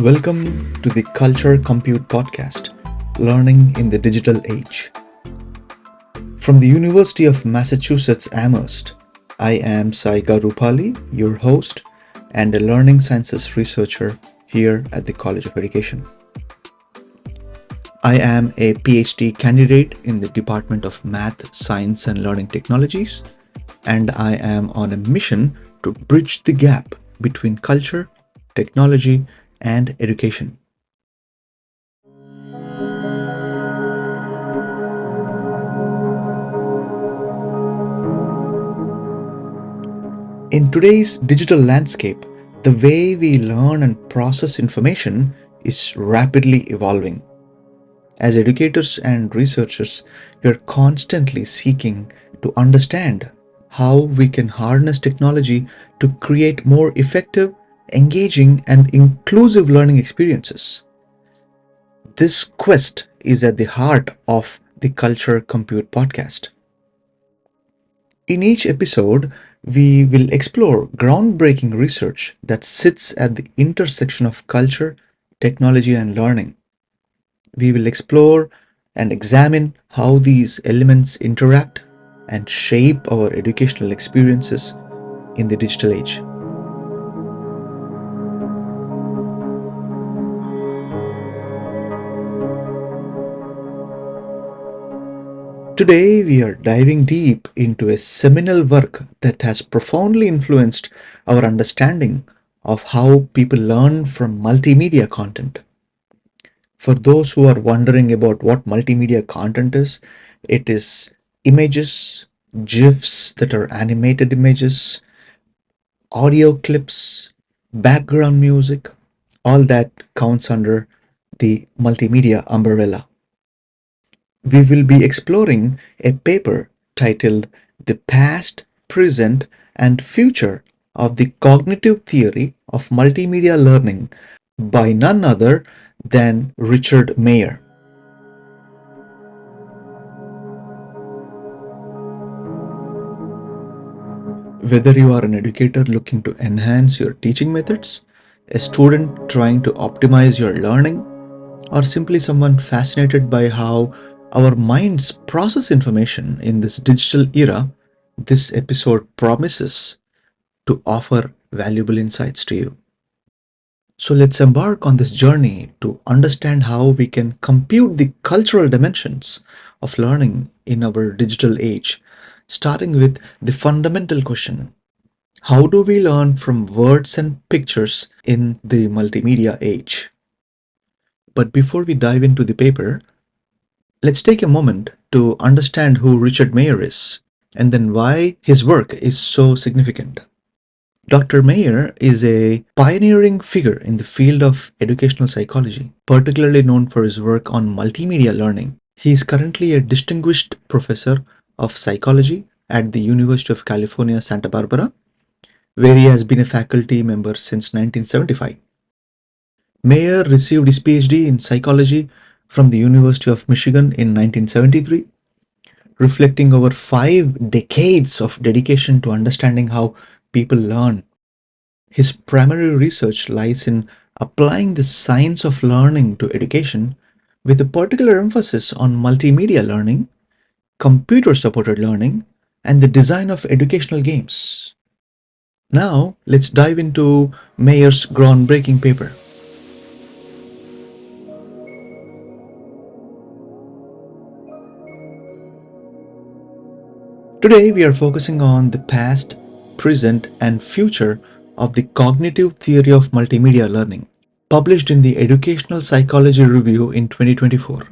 Welcome to the Culture Compute Podcast, Learning in the Digital Age. From the University of Massachusetts Amherst, I am Saiga Rupali, your host and a learning sciences researcher here at the College of Education. I am a PhD candidate in the Department of Math, Science and Learning Technologies, and I am on a mission to bridge the gap between culture, technology, and education. In today's digital landscape, the way we learn and process information is rapidly evolving. As educators and researchers, we are constantly seeking to understand how we can harness technology to create more effective, engaging, and inclusive learning experiences. This quest is at the heart of the Culture Compute podcast. In each episode, we will explore groundbreaking research that sits at the intersection of culture, technology, and learning. We will explore and examine how these elements interact and shape our educational experiences in the digital age. Today, we are diving deep into a seminal work that has profoundly influenced our understanding of how people learn from multimedia content. For those who are wondering about what multimedia content is, it is images, GIFs that are animated images, audio clips, background music, all that counts under the multimedia umbrella. We will be exploring a paper titled The Past, Present, and Future of the Cognitive Theory of Multimedia Learning by none other than Richard Mayer. Whether you are an educator looking to enhance your teaching methods, a student trying to optimize your learning, or simply someone fascinated by how our minds process information in this digital era, this episode promises to offer valuable insights to you. So let's embark on this journey to understand how we can compute the cultural dimensions of learning in our digital age, starting with the fundamental question: how do we learn from words and pictures in the multimedia age? But before we dive into the paper, let's take a moment to understand who Richard Mayer is and then why his work is so significant. Dr. Mayer is a pioneering figure in the field of educational psychology, particularly known for his work on multimedia learning. He is currently a distinguished professor of psychology at the University of California, Santa Barbara, where he has been a faculty member since 1975. Mayer received his PhD in psychology from the University of Michigan in 1973, reflecting over 5 decades of dedication to understanding how people learn. His primary research lies in applying the science of learning to education, with a particular emphasis on multimedia learning, computer supported learning, and the design of educational games. Now, let's dive into Mayer's groundbreaking paper. Today, we are focusing on the past, present, and future of the cognitive theory of multimedia learning, published in the Educational Psychology Review in 2024.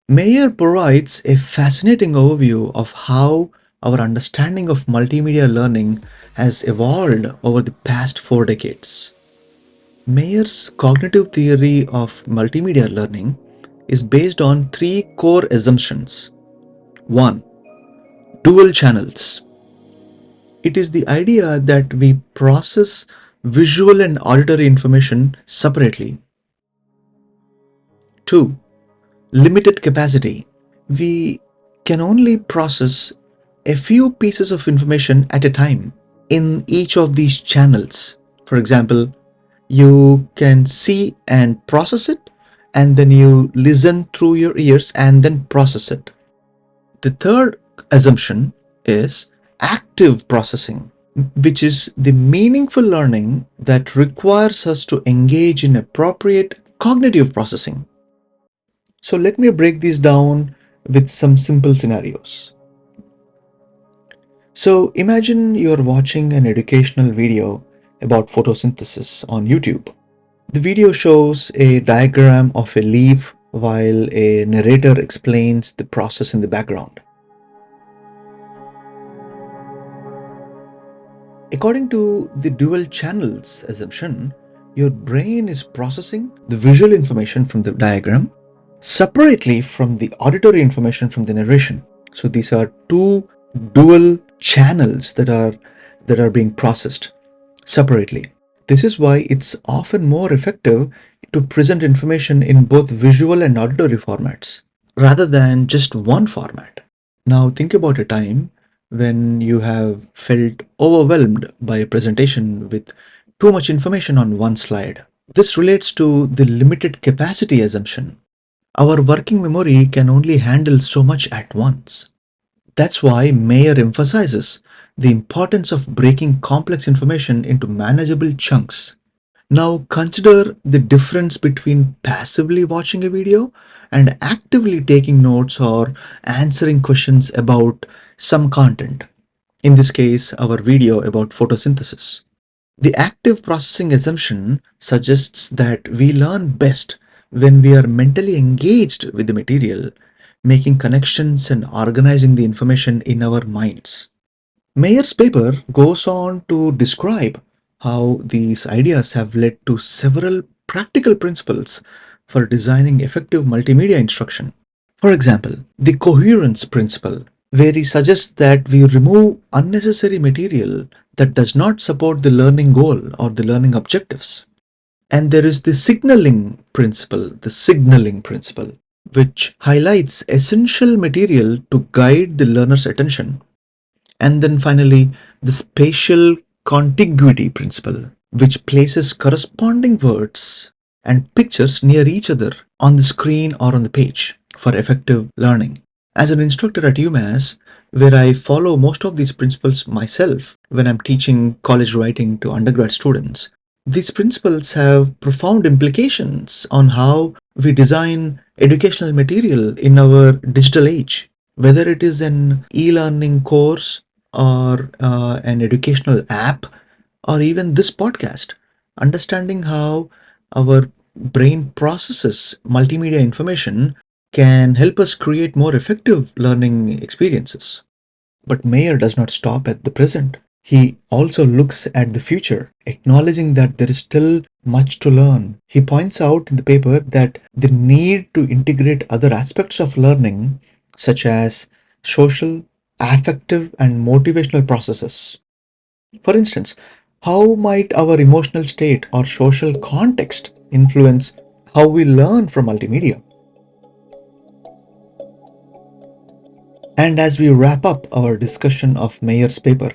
Mayer provides a fascinating overview of how our understanding of multimedia learning has evolved over the past 4 decades. Mayer's cognitive theory of multimedia learning is based on 3 core assumptions. 1. Dual channels. It is the idea that we process visual and auditory information separately. 2. Limited capacity. We can only process a few pieces of information at a time in each of these channels. For example, You can see and process it, and then you listen through your ears and then process it. The third assumption is active processing, which is the meaningful learning that requires us to engage in appropriate cognitive processing. So let me break these down with some simple scenarios. So imagine you're watching an educational video about photosynthesis on YouTube. The video shows a diagram of a leaf while a narrator explains the process in the background. According to the dual channels assumption, your brain is processing the visual information from the diagram separately from the auditory information from the narration. So these are two dual channels that are being processed separately. This is why it's often more effective to present information in both visual and auditory formats rather than just one format. Now think about a time when you have felt overwhelmed by a presentation with too much information on one slide. This relates to the limited capacity assumption. Our working memory can only handle so much at once. That's why Mayer emphasizes the importance of breaking complex information into manageable chunks. Now consider the difference between passively watching a video and actively taking notes or answering questions about some content. In this case, our video about photosynthesis. The active processing assumption suggests that we learn best when we are mentally engaged with the material, making connections and organizing the information in our minds. Mayer's paper goes on to describe how these ideas have led to several practical principles for designing effective multimedia instruction. For example, the coherence principle, where he suggests that we remove unnecessary material that does not support the learning goal or the learning objectives. And there is the signaling principle, which highlights essential material to guide the learner's attention. And then finally, the spatial contiguity principle, which places corresponding words and pictures near each other on the screen or on the page for effective learning. As an instructor at UMass, where I follow most of these principles myself when I'm teaching college writing to undergrad students, these principles have profound implications on how we design educational material in our digital age. Whether it is an e learning course or an educational app or even this podcast, understanding how our brain processes multimedia information can help us create more effective learning experiences. But Mayer does not stop at the present. He also looks at the future, acknowledging that there is still much to learn. He points out in the paper that the need to integrate other aspects of learning, such as social, affective, and motivational processes. For instance, how might our emotional state or social context influence how we learn from multimedia? And as we wrap up our discussion of Mayer's paper,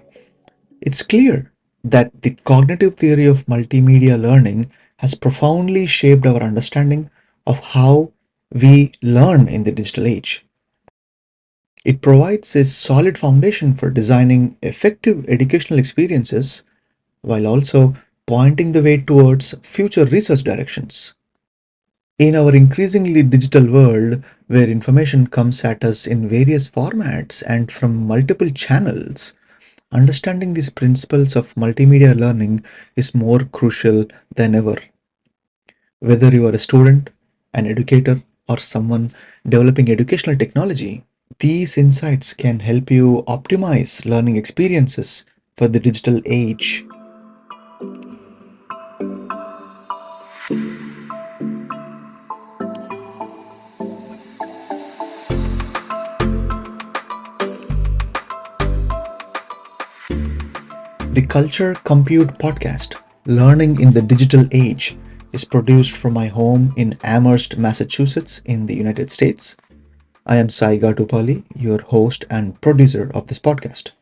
it's clear that the cognitive theory of multimedia learning has profoundly shaped our understanding of how we learn in the digital age. It provides a solid foundation for designing effective educational experiences while also pointing the way towards future research directions. In our increasingly digital world, where information comes at us in various formats and from multiple channels, understanding these principles of multimedia learning is more crucial than ever. Whether you are a student, an educator, or someone developing educational technology, these insights can help you optimize learning experiences for the digital age. The Culture Compute podcast, Learning in the Digital Age, is produced from my home in Amherst, Massachusetts, in the United States. I am Sai Gatupali, your host and producer of this podcast.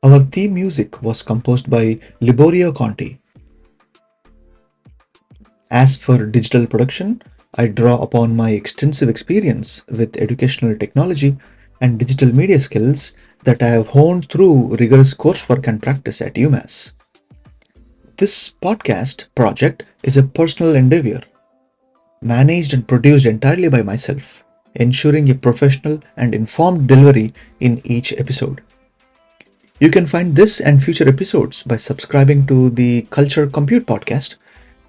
Our theme music was composed by Liborio Conti. As for digital production, I draw upon my extensive experience with educational technology and digital media skills that I have honed through rigorous coursework and practice at UMass. This podcast project is a personal endeavor, managed and produced entirely by myself, ensuring a professional and informed delivery in each episode. You can find this and future episodes by subscribing to the Culture Compute podcast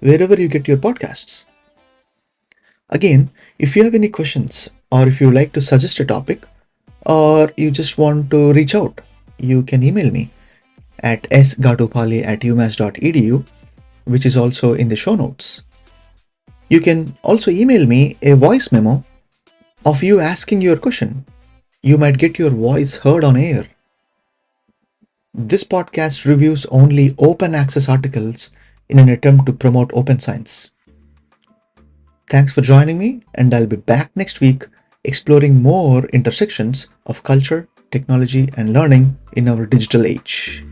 wherever you get your podcasts. Again, if you have any questions or if you like to suggest a topic or you just want to reach out, you can email me at sgatupali@umass.edu, which is also in the show notes. You can also email me a voice memo of you asking your question. You might get your voice heard on air. This podcast reviews only open access articles in an attempt to promote open science. Thanks for joining me, and I'll be back next week exploring more intersections of culture, technology, and learning in our digital age.